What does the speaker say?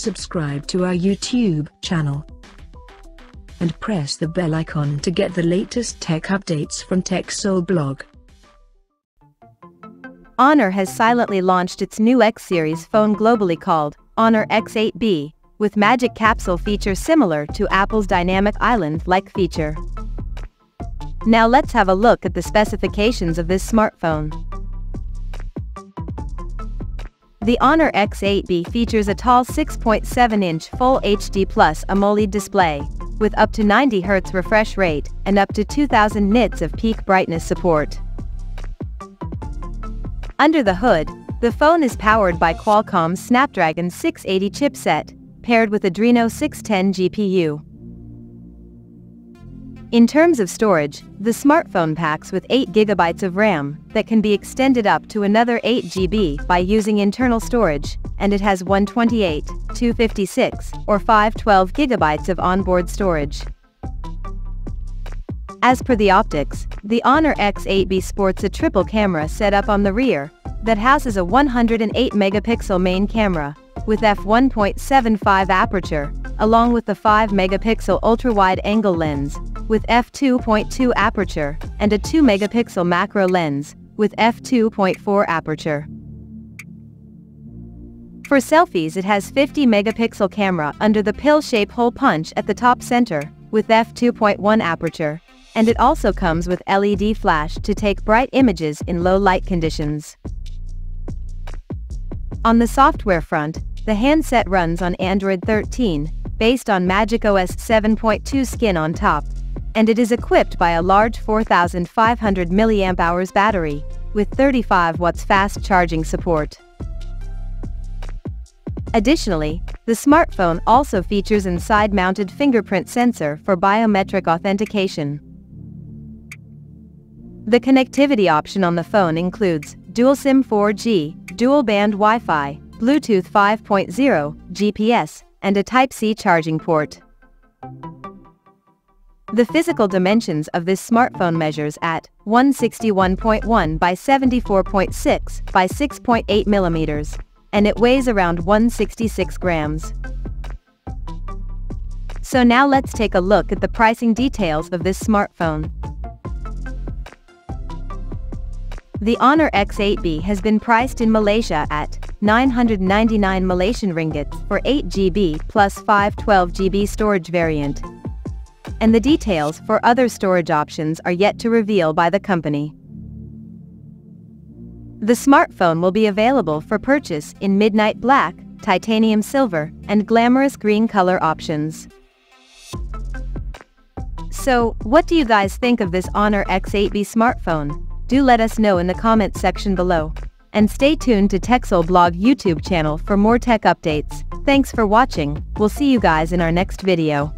subscribe to our YouTube channel and press the bell icon to get the latest tech updates from TechSole Blog. Honor has silently launched its new X-series phone globally called Honor X8b, with magic capsule feature similar to Apple's dynamic island-like feature. Now let's have a look at the specifications of this smartphone. The Honor X8b features a tall 6.7-inch Full HD Plus AMOLED display, with up to 90 Hz refresh rate and up to 2000 nits of peak brightness support. Under the hood, the phone is powered by Qualcomm's Snapdragon 680 chipset, paired with Adreno 610 GPU. In terms of storage, the smartphone packs with 8 GB of RAM that can be extended up to another 8 GB by using internal storage, and it has 128, 256, or 512 GB of onboard storage. As per the optics, the Honor X8b sports a triple camera setup on the rear that houses a 108-megapixel main camera with f1.75 aperture, along with the 5-megapixel ultra-wide angle lens with f2.2 aperture and a 2-megapixel macro lens with f2.4 aperture. For selfies, it has 50-megapixel camera under the pill-shape hole punch at the top center with f2.1 aperture, and it also comes with LED flash to take bright images in low light conditions. On the software front, the handset runs on Android 13, based on macOS 7.2 skin on top, and it is equipped by a large 4500 mAh battery, with 35 watts fast charging support. Additionally, the smartphone also features an side-mounted fingerprint sensor for biometric authentication. The connectivity option on the phone includes dual SIM 4G, dual-band Wi-Fi, Bluetooth 5.0, GPS, and a Type-C charging port. The physical dimensions of this smartphone measures at 161.1 by 74.6 by 6.8 millimeters, and it weighs around 166 grams. So now let's take a look at the pricing details of this smartphone. The Honor X8b has been priced in Malaysia at 999 Malaysian ringgit for 8 GB plus 512 GB storage variant. And the details for other storage options are yet to reveal by the company. The smartphone will be available for purchase in midnight black, titanium silver, and glamorous green color options. So, what do you guys think of this Honor X8b smartphone? Do let us know in the comments section below. And stay tuned to TechSole Blog YouTube channel for more tech updates. Thanks for watching. We'll see you guys in our next video.